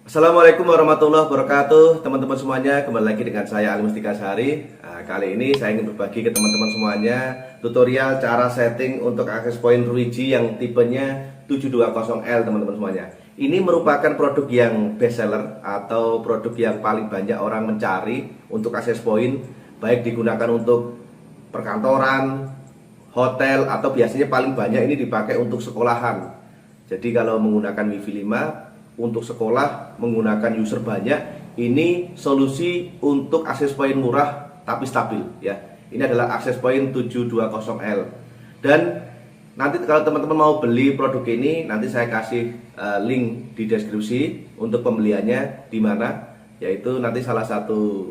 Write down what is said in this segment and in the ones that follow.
Assalamualaikum warahmatullahi wabarakatuh, teman-teman semuanya. Kembali lagi dengan saya Ali Mustika Sari. Kali ini saya ingin berbagi ke teman-teman semuanya tutorial cara setting untuk access point Ruiji yang tipenya 720L, teman-teman semuanya. Ini merupakan produk yang best seller atau produk yang paling banyak orang mencari untuk access point, baik digunakan untuk perkantoran, hotel, atau biasanya paling banyak ini dipakai untuk sekolahan. Jadi kalau menggunakan Wi-Fi 5 untuk sekolah menggunakan user banyak, ini solusi untuk access point murah tapi stabil ya. Ini adalah access point 720L. Dan nanti kalau teman-teman mau beli produk ini, nanti saya kasih link di deskripsi untuk pembeliannya di mana, yaitu nanti salah satu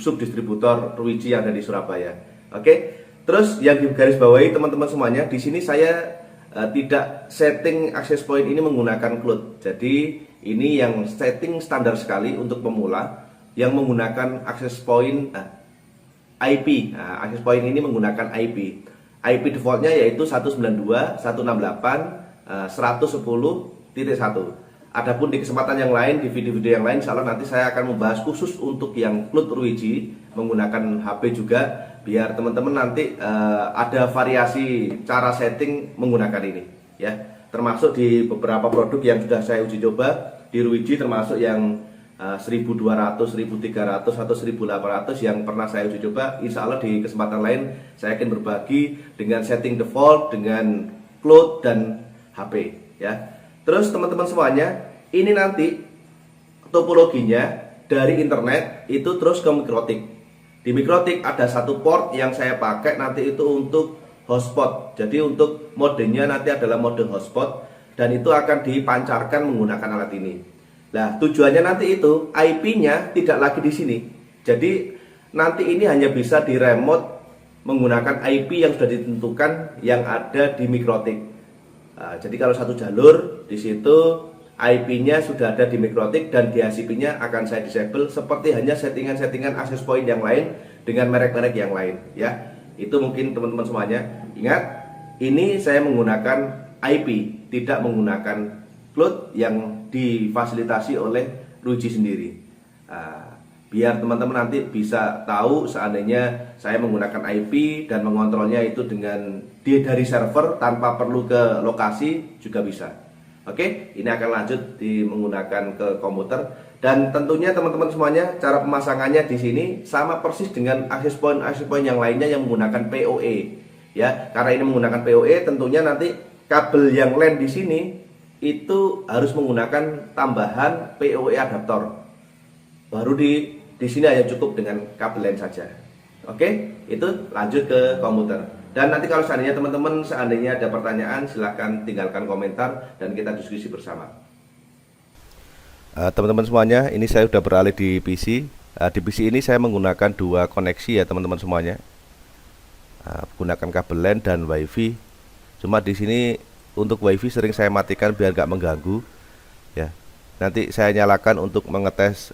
subdistributor Ruiji yang ada di Surabaya. Oke. Terus yang digaris bawahi teman-teman semuanya, di sini saya tidak setting access point ini menggunakan cloud. Jadi ini yang setting standar sekali untuk pemula yang menggunakan access point IP. Access point ini menggunakan IP. IP defaultnya yaitu 192.168.110.1. Adapun di kesempatan yang lain, di video-video yang lain, insya Allah nanti saya akan membahas khusus untuk yang cloud Ruiji menggunakan HP juga, biar teman-teman nanti ada variasi cara setting menggunakan ini ya. Termasuk di beberapa produk yang sudah saya uji coba di Ruiji, termasuk yang 1200, 1300 atau 1800 yang pernah saya uji coba. Insya Allah di kesempatan lain saya akan berbagi dengan setting default, dengan cloud dan HP ya. Terus teman-teman semuanya, ini nanti topologinya dari internet itu terus ke Mikrotik. Di Mikrotik ada satu port yang saya pakai nanti itu untuk hotspot. Jadi untuk modenya nanti adalah mode hotspot dan itu akan dipancarkan menggunakan alat ini. Nah, tujuannya nanti itu IP-nya tidak lagi di sini. Jadi nanti ini hanya bisa di remote menggunakan IP yang sudah ditentukan yang ada di Mikrotik. Jadi kalau satu jalur di situ IP-nya sudah ada di Mikrotik dan DHCP-nya akan saya disable seperti hanya settingan-settingan access point yang lain dengan merek-merek yang lain ya. Itu mungkin teman-teman semuanya. Ingat, ini saya menggunakan IP, tidak menggunakan cloud yang difasilitasi oleh Ruiji sendiri. Biar teman-teman nanti bisa tahu seandainya saya menggunakan IP dan mengontrolnya itu dari server tanpa perlu ke lokasi juga bisa. Oke, ini akan lanjut menggunakan ke komputer dan tentunya teman-teman semuanya cara pemasangannya di sini sama persis dengan access point yang lainnya yang menggunakan PoE ya. Karena ini menggunakan PoE, tentunya nanti kabel yang LAN di sini itu harus menggunakan tambahan PoE adaptor. Baru di sini hanya cukup dengan kabel LAN saja. Oke, itu lanjut ke komputer. Dan nanti kalau seandainya ada pertanyaan, silahkan tinggalkan komentar dan kita diskusi bersama. Teman-teman semuanya, ini saya sudah beralih di PC. Di PC ini saya menggunakan dua koneksi ya teman-teman semuanya. Gunakan kabel LAN dan WiFi. Cuma di sini untuk WiFi sering saya matikan biar nggak mengganggu ya. Nanti saya nyalakan untuk mengetes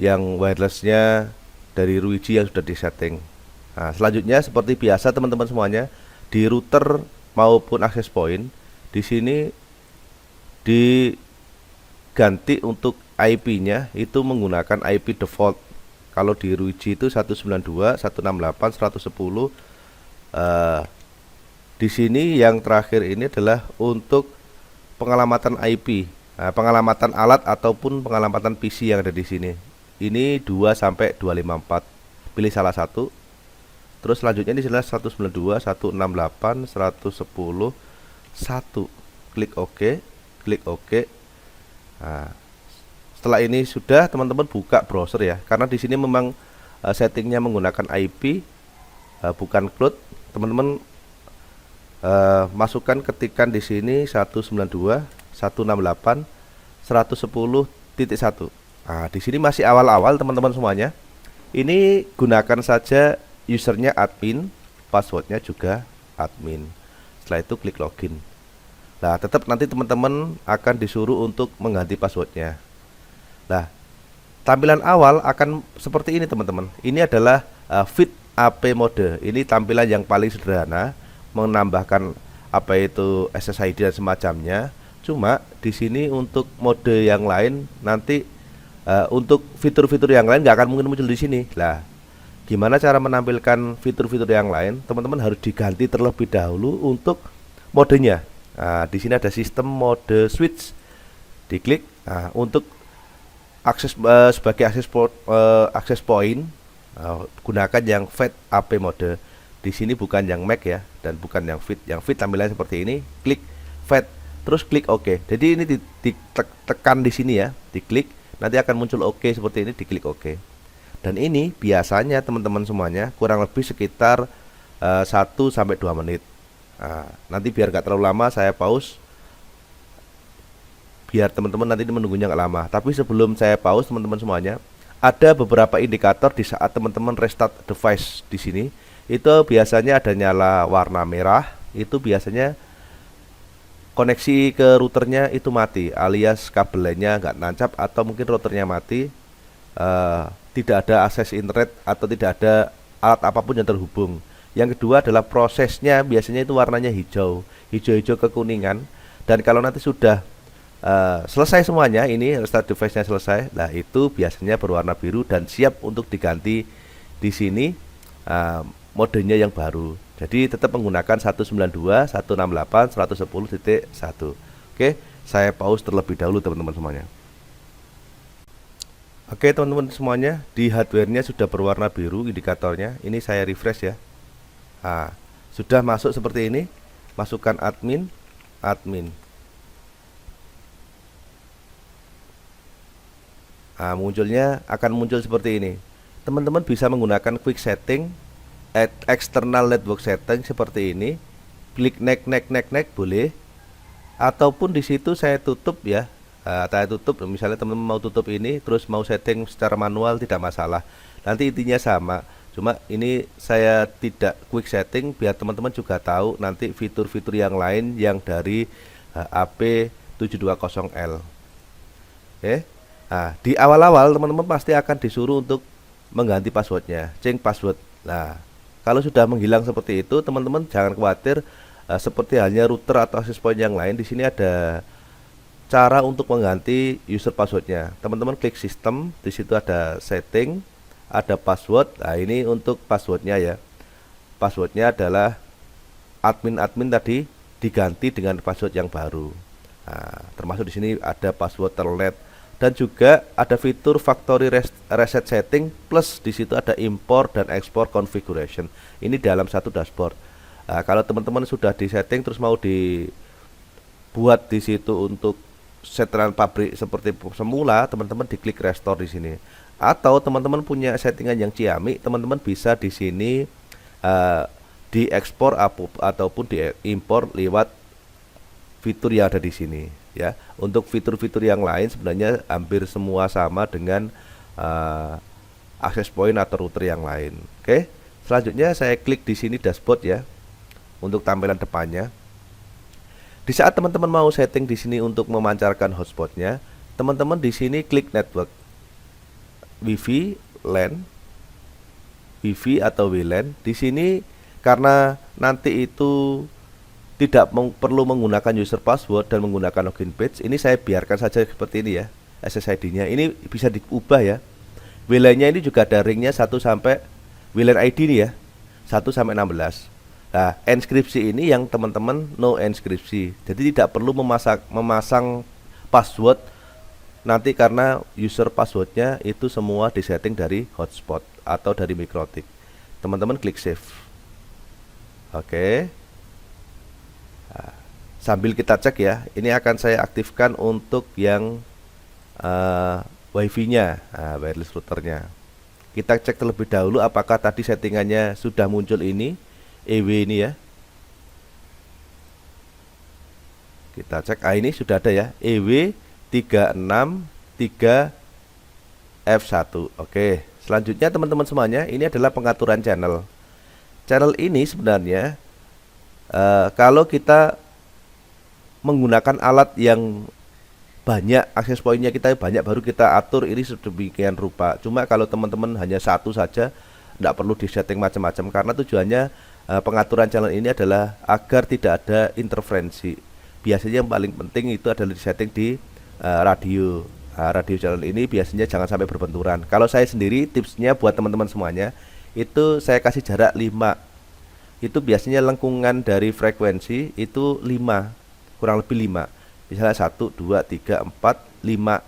yang wirelessnya dari Ruiji yang sudah disetting. Nah, selanjutnya seperti biasa teman-teman semuanya, di router maupun access point di sini diganti untuk IP-nya itu menggunakan IP default. Kalau di Ruiji itu 192.168.110. Di sini yang terakhir ini adalah untuk pengalamatan IP, pengalamatan alat ataupun pengalamatan PC yang ada di sini. Ini 2 sampai 254. Pilih salah satu. Terus selanjutnya ini adalah 192.168.110.1. Klik OK, klik OK. Nah, setelah ini sudah teman-teman buka browser ya. Karena di sini memang settingnya menggunakan IP, bukan cloud. Teman-teman masukkan ketikan di sini 192.168.110.1. Nah, di sini masih awal-awal teman-teman semuanya. Ini gunakan saja usernya admin, passwordnya juga admin. Setelah itu klik login. Nah, tetap nanti teman-teman akan disuruh untuk mengganti passwordnya. Nah, tampilan awal akan seperti ini teman-teman. Ini adalah fit AP mode. Ini tampilan yang paling sederhana, menambahkan apa itu SSID dan semacamnya. Cuma di sini untuk mode yang lain nanti untuk fitur-fitur yang lain nggak akan mungkin muncul di sini. Lah, gimana cara menampilkan fitur-fitur yang lain? Teman-teman harus diganti terlebih dahulu untuk modenya. Nah, di sini ada sistem mode switch. Diklik. Nah, untuk akses sebagai akses point, gunakan yang Fat AP mode. Di sini bukan yang Mac ya, dan bukan yang Fit. Yang Fit tampilannya seperti ini. Klik Fat, terus klik OK. Jadi ini ditekan di sini ya, diklik, nanti akan muncul OK seperti ini, diklik OK. Dan ini biasanya teman-teman semuanya kurang lebih sekitar 1 sampai 2 menit. Nah, nanti biar gak terlalu lama saya pause, biar teman-teman nanti menunggunya nggak lama. Tapi sebelum saya pause teman-teman semuanya, ada beberapa indikator di saat teman-teman restart device di sini. Itu biasanya ada nyala warna merah, itu biasanya koneksi ke routernya itu mati, alias kabel lainnya nggak nancap atau mungkin routernya mati, tidak ada akses internet atau tidak ada alat apapun yang terhubung. Yang kedua adalah prosesnya biasanya itu warnanya hijau, hijau-hijau kekuningan. Dan kalau nanti sudah selesai semuanya, ini restart device-nya selesai, nah itu biasanya berwarna biru dan siap untuk diganti di sini modenya yang baru. Jadi tetap menggunakan 192, 168, 110.1. Oke, saya pause terlebih dahulu teman-teman semuanya. Oke teman-teman semuanya, di hardware-nya sudah berwarna biru indikatornya. Ini saya refresh ya. Nah, sudah masuk seperti ini. Masukkan admin. Nah, munculnya akan muncul seperti ini. Teman-teman bisa menggunakan quick setting, external network setting seperti ini. Klik next boleh. Ataupun di situ saya tutup ya. Saya tutup, misalnya teman-teman mau tutup ini, terus mau setting secara manual tidak masalah. Nanti intinya sama. Cuma ini saya tidak quick setting biar teman-teman juga tahu nanti fitur-fitur yang lain yang dari AP720L. Oke. Nah, di awal-awal teman-teman pasti akan disuruh untuk mengganti passwordnya, change password. Nah, kalau sudah menghilang seperti itu, teman-teman jangan khawatir. Seperti halnya router atau access point yang lain, di sini ada cara untuk mengganti user passwordnya. Teman-teman klik sistem, di situ ada setting, ada password. Nah, ini untuk passwordnya ya. Passwordnya adalah admin tadi diganti dengan password yang baru. Nah, termasuk di sini ada password telnet. Dan juga ada fitur factory reset setting, plus di situ ada import dan export configuration. Ini dalam satu dashboard. Nah, kalau teman-teman sudah di setting terus mau dibuat di situ untuk setelan pabrik seperti semula, teman-teman diklik restore di sini. Atau teman-teman punya settingan yang ciamik, teman-teman bisa di sini diekspor ataupun diimpor lewat fitur yang ada di sini ya. Untuk fitur-fitur yang lain sebenarnya hampir semua sama dengan access point atau router yang lain. Oke. Selanjutnya saya klik di sini dashboard ya. Untuk tampilan depannya. Di saat teman-teman mau setting di sini untuk memancarkan hotspotnya, teman-teman di sini klik network. Wifi, LAN, Wifi atau WLAN. Di sini karena nanti itu tidak perlu menggunakan user password dan menggunakan login page, ini saya biarkan saja seperti ini ya. SSID-nya ini bisa diubah ya. WLAN-nya ini juga ada ringnya 1 sampai WLAN ID ini ya, 1 sampai 16. Nah, enskripsi ini yang teman-teman no enskripsi. Jadi tidak perlu memasang password nanti karena user passwordnya itu semua disetting dari hotspot atau dari MikroTik. Teman-teman klik save. Oke. Nah, sambil kita cek ya, ini akan saya aktifkan untuk yang wifi-nya, wireless routernya. Kita cek terlebih dahulu apakah tadi settingannya sudah muncul ini, EW ini ya. Kita cek, ini sudah ada ya, EW 363F1. Oke, selanjutnya teman-teman semuanya, ini adalah pengaturan channel. Channel ini sebenarnya kalau kita menggunakan alat yang banyak, akses poinnya kita banyak, baru kita atur ini sedemikian rupa. Cuma kalau teman-teman hanya satu saja, tidak perlu disetting macam-macam, karena tujuannya pengaturan channel ini adalah agar tidak ada interferensi. biasanya yang paling penting itu adalah di setting di radio. Radio channel ini biasanya jangan sampai berbenturan. Kalau saya sendiri tipsnya buat teman-teman semuanya itu saya kasih jarak 5. Itu biasanya lengkungan dari frekuensi itu 5, kurang lebih 5. Misalnya 1, 2, 3, 4, 5.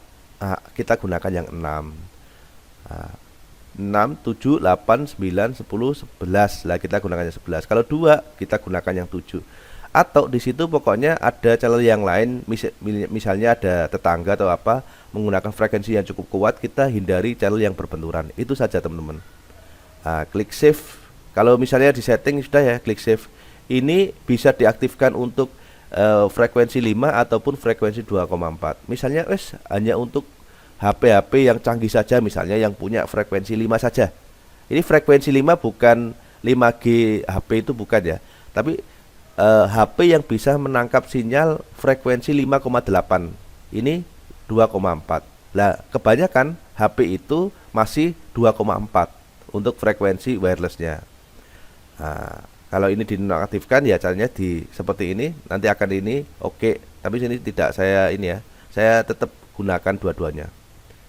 Kita gunakan yang 6. 6, 7, 8, 9, 10, 11. Lah kita gunakan yang 11. Kalau 2 kita gunakan yang 7. Atau di situ pokoknya ada channel yang lain, misalnya ada tetangga atau apa menggunakan frekuensi yang cukup kuat, kita hindari channel yang berbenturan. Itu saja teman-teman. Klik save. Kalau misalnya di setting sudah ya, klik save. Ini bisa diaktifkan untuk frekuensi 5 ataupun frekuensi 2,4. Misalnya hanya untuk HP-HP yang canggih saja, misalnya yang punya frekuensi 5 saja. Ini frekuensi 5 bukan 5G HP itu bukan ya, tapi HP yang bisa menangkap sinyal frekuensi 5,8. Ini 2,4. Lah, kebanyakan HP itu masih 2,4 untuk frekuensi wirelessnya. Kalau ini dinonaktifkan ya caranya di seperti ini, nanti akan ini oke. Tapi sini tidak, saya ini ya. Saya tetap gunakan dua-duanya.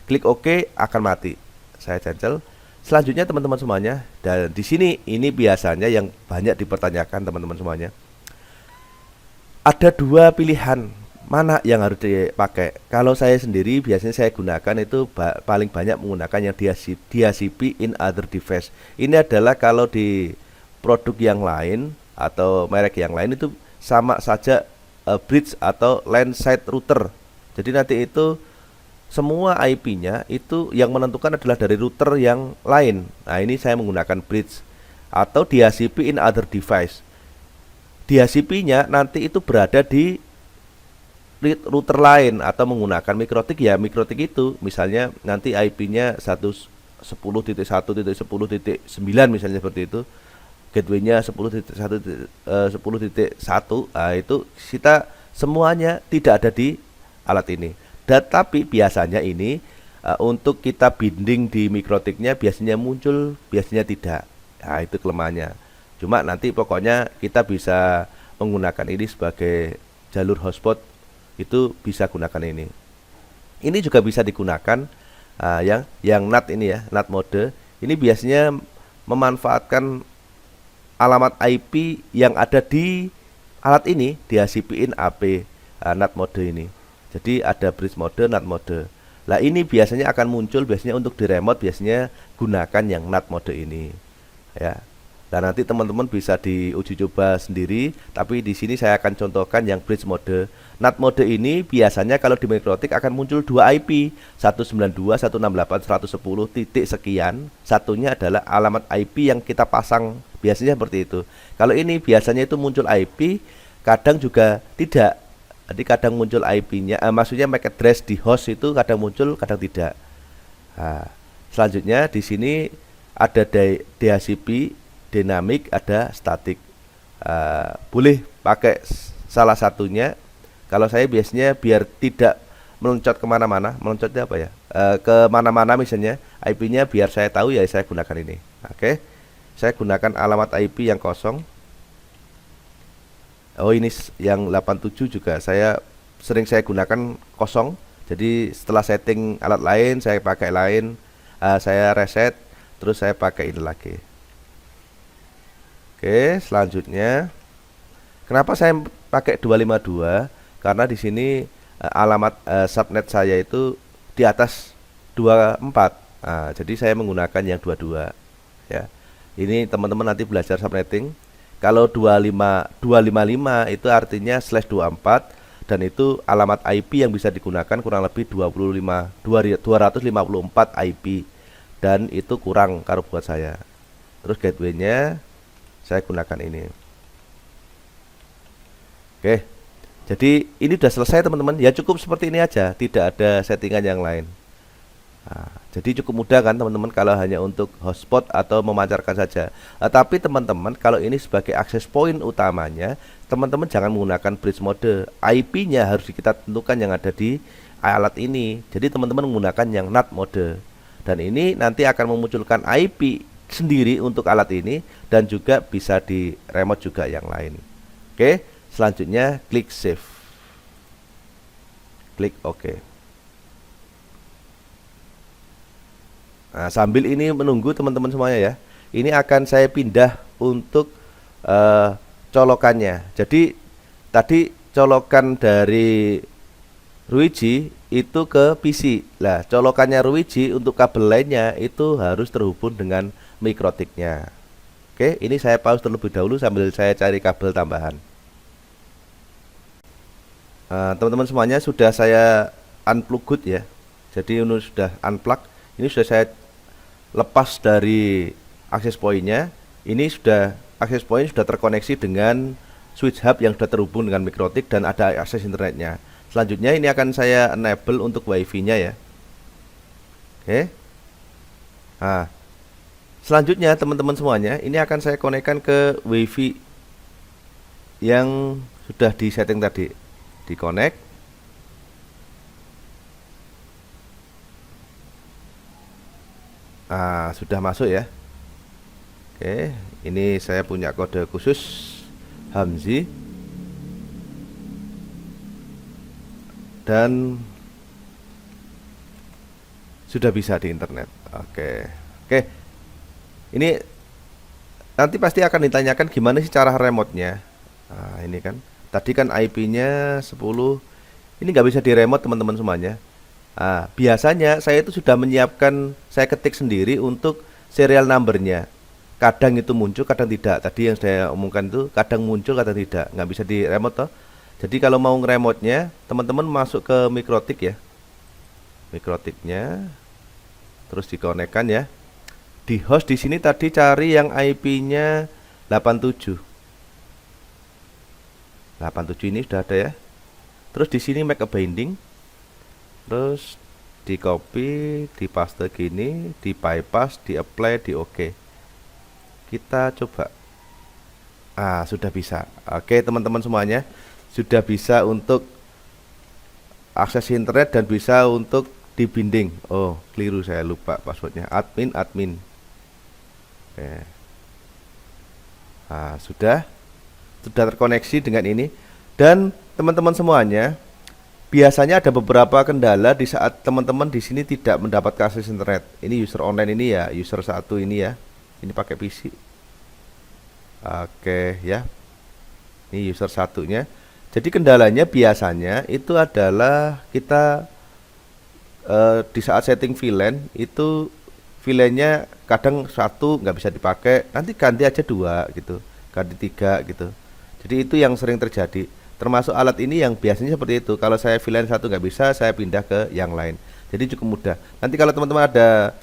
Klik oke akan mati. Saya cancel. Selanjutnya teman-teman semuanya, dan di sini ini biasanya yang banyak dipertanyakan teman-teman semuanya. Ada 2 pilihan, mana yang harus dipakai. Kalau saya sendiri biasanya saya gunakan itu paling banyak menggunakan yang DHCP in other device. Ini adalah kalau di produk yang lain atau merek yang lain itu sama saja bridge atau LAN side router. Jadi nanti itu semua IP-nya itu yang menentukan adalah dari router yang lain. Nah, ini saya menggunakan bridge atau DHCP in other device. DHCP-nya nanti itu berada di router lain atau menggunakan mikrotik ya, mikrotik itu misalnya nanti IP-nya 10.1.10.9 misalnya seperti itu, gateway-nya 10.1.10.1. Itu kita semuanya tidak ada di alat ini. Dan tapi biasanya ini untuk kita binding di mikrotiknya biasanya muncul, biasanya tidak. Nah, itu kelemahannya. Cuma nanti pokoknya kita bisa menggunakan ini sebagai jalur hotspot, itu bisa gunakan ini. Ini juga bisa digunakan yang NAT ini ya, NAT mode. Ini biasanya memanfaatkan alamat IP yang ada di alat ini, DHCP-in AP NAT mode ini. Jadi ada bridge mode, NAT mode. Lah ini biasanya akan muncul biasanya untuk di remote, biasanya gunakan yang NAT mode ini. Ya. Dan nanti teman-teman bisa diuji coba sendiri, tapi di sini saya akan contohkan yang bridge mode. NAT mode ini biasanya kalau di mikrotik akan muncul 2 IP, 192.168.110 titik sekian. Satunya adalah alamat IP yang kita pasang, biasanya seperti itu. Kalau ini biasanya itu muncul IP, kadang juga tidak. Jadi kadang muncul IP-nya, maksudnya MAC address di host itu kadang muncul, kadang tidak. Selanjutnya di sini ada DHCP dinamik, ada statik. Boleh pakai salah satunya. Kalau saya biasanya biar tidak meloncat kemana-mana, meloncatnya apa ya, kemana-mana misalnya IP-nya biar saya tahu ya, saya gunakan ini. Oke, saya gunakan alamat IP yang kosong. Oh, ini yang 87 juga sering saya gunakan kosong. Jadi setelah setting alat lain saya pakai lain, saya reset, terus saya pakai ini lagi. Oke, selanjutnya kenapa saya pakai 252? Karena di sini alamat subnet saya itu di atas 24. Jadi saya menggunakan yang 22 ya. Ini teman-teman nanti belajar subnetting. Kalau 255 itu artinya /24, dan itu alamat IP yang bisa digunakan kurang lebih 254 IP, dan itu kurang kalau buat saya. Terus gateway-nya saya gunakan ini. Oke, jadi ini sudah selesai teman-teman. Ya cukup seperti ini aja, tidak ada settingan yang lain. Jadi cukup mudah kan teman-teman kalau hanya untuk hotspot atau memancarkan saja. Tapi teman-teman kalau ini sebagai akses point utamanya, teman-teman jangan menggunakan bridge mode. IP-nya harus kita tentukan yang ada di alat ini. Jadi teman-teman menggunakan yang NAT mode. Dan ini nanti akan memunculkan IP sendiri untuk alat ini, dan juga bisa di remote juga yang lain. Oke, selanjutnya klik save. klik OK. Nah, sambil ini menunggu teman-teman semuanya ya, ini akan saya pindah untuk colokannya. Jadi tadi colokan dari Ruiji itu ke PC. Lah, colokannya Ruiji untuk kabel lainnya itu harus terhubung dengan mikrotiknya. Oke, ini saya pause terlebih dahulu sambil saya cari kabel tambahan. Teman-teman semuanya sudah saya unplug ya. Jadi ini sudah unplug. Ini sudah saya lepas dari access point-nya. Ini sudah access point sudah terkoneksi dengan switch hub yang sudah terhubung dengan mikrotik dan ada akses internetnya. Selanjutnya ini akan saya enable untuk wifi-nya ya. Oke. Nah, selanjutnya teman-teman semuanya, ini akan saya konekkan ke wifi yang sudah di setting tadi. Di connect. Nah, sudah masuk ya. Oke, ini saya punya kode khusus Hamzi dan sudah bisa di internet. Oke. Ini nanti pasti akan ditanyakan gimana sih cara remote-nya. Nah, ini kan tadi kan IP-nya 10. Ini nggak bisa di remote teman-teman semuanya. Nah, biasanya saya itu sudah menyiapkan, saya ketik sendiri untuk serial number-nya. Kadang itu muncul, kadang tidak. Tadi yang saya omongkan itu kadang muncul, kadang tidak. Nggak bisa di remote toh. Jadi kalau mau nge-remote-nya, teman-teman masuk ke mikrotik ya. Mikrotiknya terus dikonekkan ya. Di host di sini tadi cari yang IP-nya 87. 87 ini sudah ada ya. Terus di sini make a binding. Terus di copy, di paste gini, di bypass, di apply, di OK. Kita coba. Sudah bisa. Oke, teman-teman semuanya, sudah bisa untuk akses internet dan bisa untuk dibinding. Oh, keliru, saya lupa passwordnya. Admin. Oke. Sudah terkoneksi dengan ini. Dan teman-teman semuanya, biasanya ada beberapa kendala di saat teman-teman di sini tidak mendapatkan akses internet. Ini user online ini ya, user 1 ini ya. Ini pakai PC. Oke ya. Ini user satunya. Jadi kendalanya biasanya itu adalah kita di saat setting VLAN itu VLAN-nya kadang satu nggak bisa dipakai, nanti ganti aja 2 gitu, ganti 3 gitu. Jadi itu yang sering terjadi. Termasuk alat ini yang biasanya seperti itu. Kalau saya VLAN satu nggak bisa, saya pindah ke yang lain. Jadi cukup mudah. Nanti kalau teman-teman ada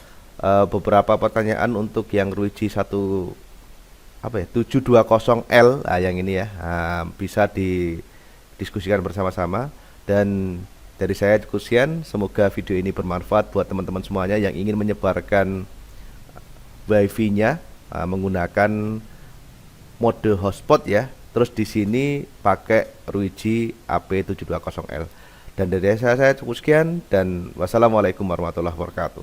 beberapa pertanyaan untuk yang Ruiji 720L, yang ini ya, bisa didiskusikan bersama-sama. Dan dari saya Kusian, semoga video ini bermanfaat buat teman-teman semuanya yang ingin menyebarkan wifi-nya menggunakan mode hotspot ya. Terus di sini pakai Ruiji AP720L. Dan dari saya cukup sekian dan wassalamualaikum warahmatullahi wabarakatuh.